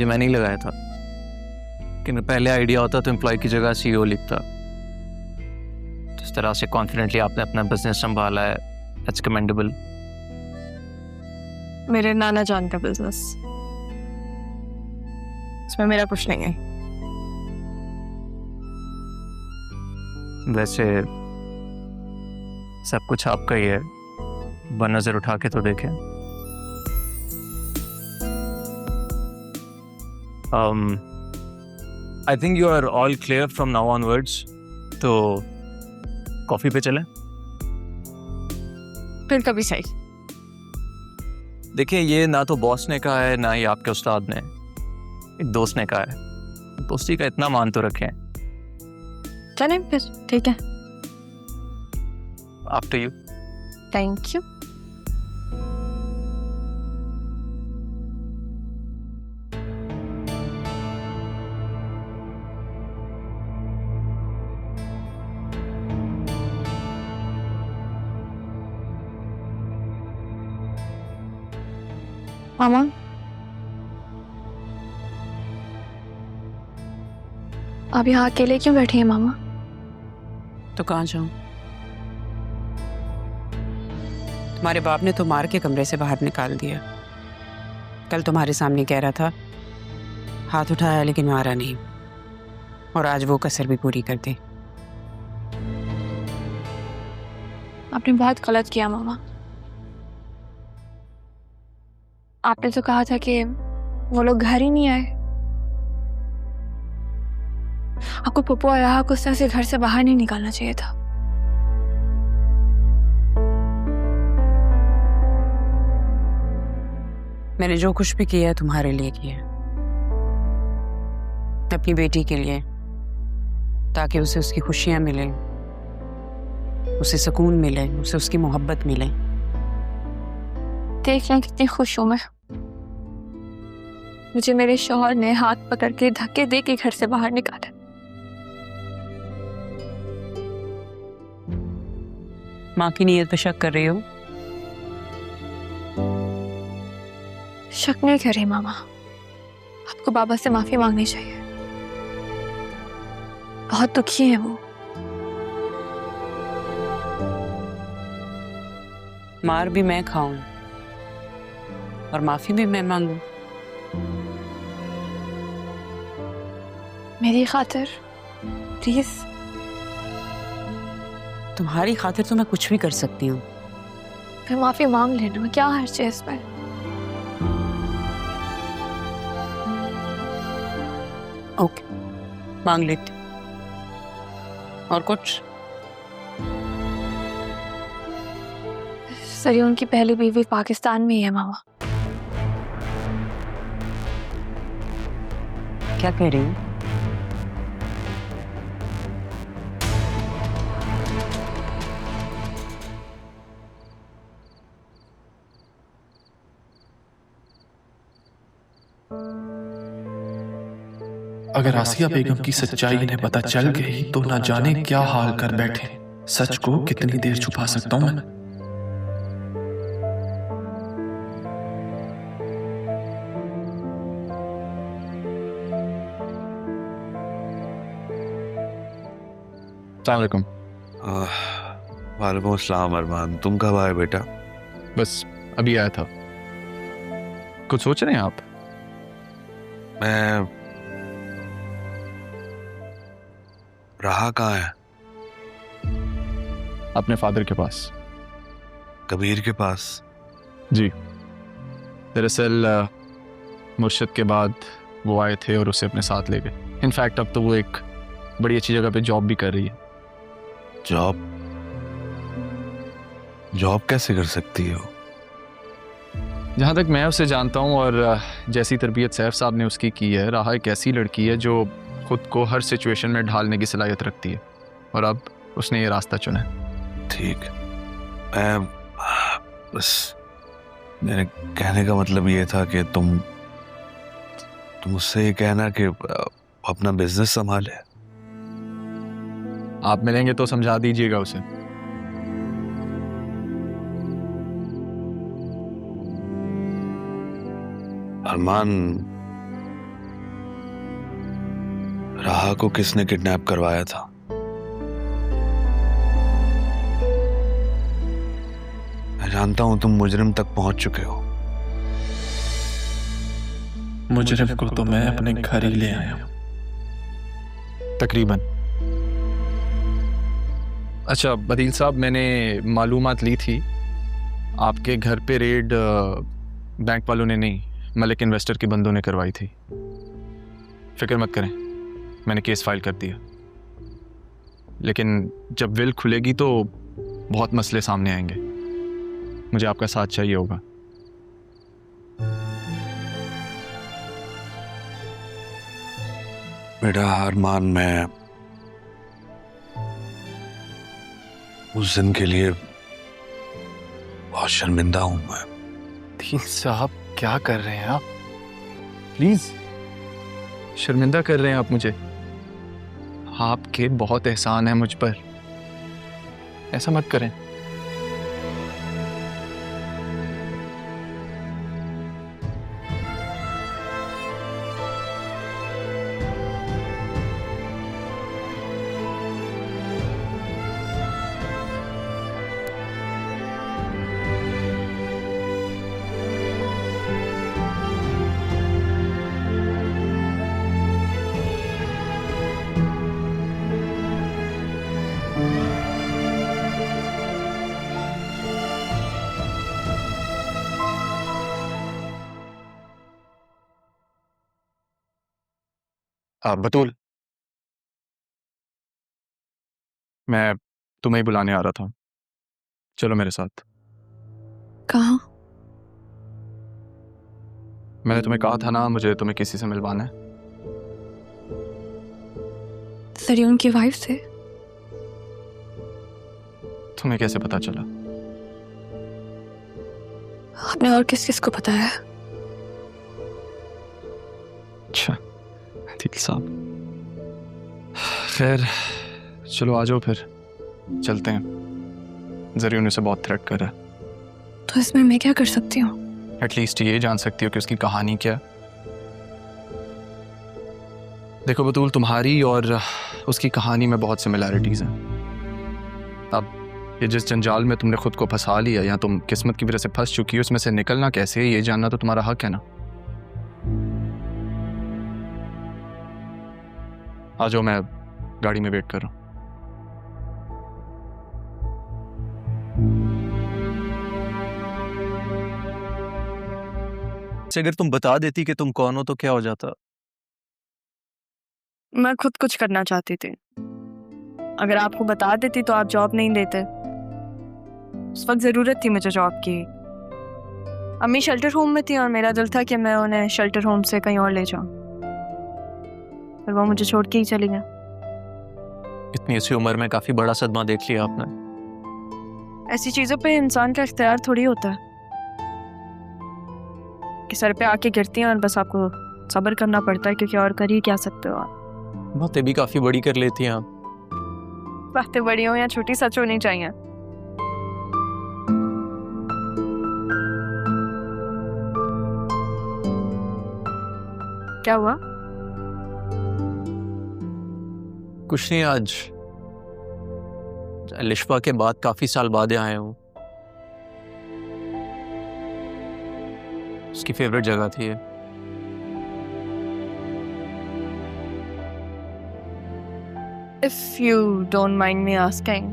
ये मैं नहीं लगाया था, कि पहले आइडिया होता तो एम्प्लॉय की जगह सीईओ लिखता। जिस तरह से कॉन्फिडेंटली आपने अपना बिजनेस संभाला है, दैट्स कमेंडेबल। मेरे नाना जान का बिजनेस, इसमें मेरा कुछ नहीं है। वैसे सब कुछ आपका ही है, नजर उठा के तो देखें। I think you are all clear from now onwards, तो कॉफी पे चलें। फिर कभी सही। देखिए, ये ना तो बॉस ने कहा है ना ही आपके उस्ताद ने, एक दोस्त ने कहा है। दोस्ती का इतना मान तो रखें। चलें फिर, ठीक है। After you. Thank you. मामा, आप यहाँ अकेले क्यों बैठी हैं मामा? तो कहाँ जाऊं? तुम्हारे बाप ने तो मार के कमरे से बाहर निकाल दिया। कल तुम्हारे सामने कह रहा था, हाथ उठाया लेकिन मारा नहीं, और आज वो कसर भी पूरी कर दी। आपने बहुत गलत किया मामा। आपने तो कहा था कि वो लोग घर ही नहीं आए। आपको पप्पू और राहा को उस तरह से घर से बाहर नहीं निकालना चाहिए था। मैंने जो कुछ भी किया है तुम्हारे लिए किया है, अपनी बेटी के लिए, ताकि उसे उसकी खुशियां मिले, उसे सुकून मिले, उसे उसकी मोहब्बत मिले। देख लें कितनी खुश हूं मैं। मुझे मेरे शौहर ने हाथ पकड़ के धक्के दे के घर से बाहर निकाला। माँ की नीयत पे शक कर रही हो? शक नहीं कर रही मामा, आपको बाबा से माफी मांगनी चाहिए। बहुत दुखी है वो। मार भी मैं खाऊं और माफी भी मैं मांगूं? मेरी खातिर प्लीज। तुम्हारी खातिर तो मैं कुछ भी कर सकती हूँ। फिर माफी मांग लेना, क्या हर्ज है इसमें? ओके, मांग लेते। और कुछ? सरी, उनकी पहली बीवी पाकिस्तान में ही है मामा। क्या कह रही हो? अगर आसिया बेगम की सच्चाई इन्हें पता चल गई तो ना जाने क्या हाल कर बैठे। सच को कितनी देर छुपा सकता हूं मैं? अस्सलामुअलैकुम। वालेकुम अस्सलाम अरमान, तुम कब आए बेटा? बस अभी आया था। कुछ सोच रहे हैं आप? मैं रहा कहाँ है? अपने फादर के पास। कबीर के पास? जी, दरअसल मुर्शिद के बाद वो आए थे और उसे अपने साथ ले गए। इनफैक्ट अब तो वो एक बड़ी अच्छी जगह पे जॉब भी कर रही है। जॉब? जॉब कैसे कर सकती हो? जहाँ तक मैं उसे जानता हूँ और जैसी तरबियत सैफ साहब ने उसकी की है, राहा एक ऐसी लड़की है जो खुद को हर सिचुएशन में ढालने की सलाहियत रखती है, और अब उसने ये रास्ता चुना है। ठीक, मैं बस मेरे कहने का मतलब ये था कि तुम उससे ये कहना कि अपना बिजनेस संभाले। आप मिलेंगे तो समझा दीजिएगा उसे। अरमान, राहा को किसने किडनैप करवाया था? मैं जानता हूं तुम मुजरिम तक पहुंच चुके हो। मुजरिम को तो मैं अपने घर ही ले आया हूं। तकरीबन। अच्छा बदील साहब, मैंने मालूमात ली थी आपके घर पे रेड बैंक वालों ने नहीं, मलिक इन्वेस्टर के बंदों ने करवाई थी। फिक्र मत करें, मैंने केस फाइल कर दिया। लेकिन जब विल खुलेगी तो बहुत मसले सामने आएंगे। मुझे आपका साथ चाहिए होगा। बेटा अरमान, मैं उस दिन के लिए बहुत शर्मिंदा हूं। मैं बदील साहब क्या कर रहे हैं आप? प्लीज, शर्मिंदा कर रहे हैं आप मुझे? आपके बहुत एहसान है मुझ पर, ऐसा मत करें। बतूल, मैं तुम्हें ही बुलाने आ रहा था, चलो मेरे साथ। कहाँ? मैंने तुम्हें कहा था ना मुझे तुम्हें किसी से मिलवाना है। सर, उनकी वाइफ से? तुम्हें कैसे पता चला? आपने और किस किस को बताया? अच्छा ठीक साहब, खैर चलो आ जाओ फिर चलते हैं। जरिए उन्हें से बहुत थ्रेट कर रहा है। तो इसमें मैं क्या कर सकती हूँ? एटलीस्ट ये जान सकती हो कि उसकी कहानी क्या है। देखो बतूल, तुम्हारी और उसकी कहानी में बहुत सिमिलैरिटीज हैं। अब ये जिस जंजाल में तुमने खुद को फंसा लिया या तुम किस्मत की वजह से फंस चुकी हो, उसमें से निकलना कैसे है ये जानना तो तुम्हारा हक है ना। आ जाओ, मैं गाड़ी में वेट कर रहा हूँ। अगर तुम बता देती कि तुम कौन हो तो क्या हो जाता? मैं खुद कुछ करना चाहती थी। अगर आपको बता देती तो आप जॉब नहीं देते। उस वक्त जरूरत थी मुझे जॉब की। अम्मी शेल्टर होम में थी और मेरा दिल था कि मैं उन्हें शेल्टर होम से कहीं और ले जाऊं, पर वो मुझे छोड़ के ही चली गई। इतनी सी उम्र में काफी बड़ा सदमा देख लिया आपने। ऐसी चीजों पे इंसान का इख्तियार थोड़ी होता है कि सर पे आके गिरती हैं और बस आपको सब्र करना पड़ता है, क्योंकि और कर ही क्या सकते हो आप। बातें भी काफी बड़ी कर लेती हैं आप। बातें बड़ी हो या छोटी, सच होनी चाहिए। क्या हुआ? कुछ नहीं, आज लिशफा के बाद काफी साल बाद आए हूँ। उसकी फेवरेट जगह थी ये। If you don't mind me asking,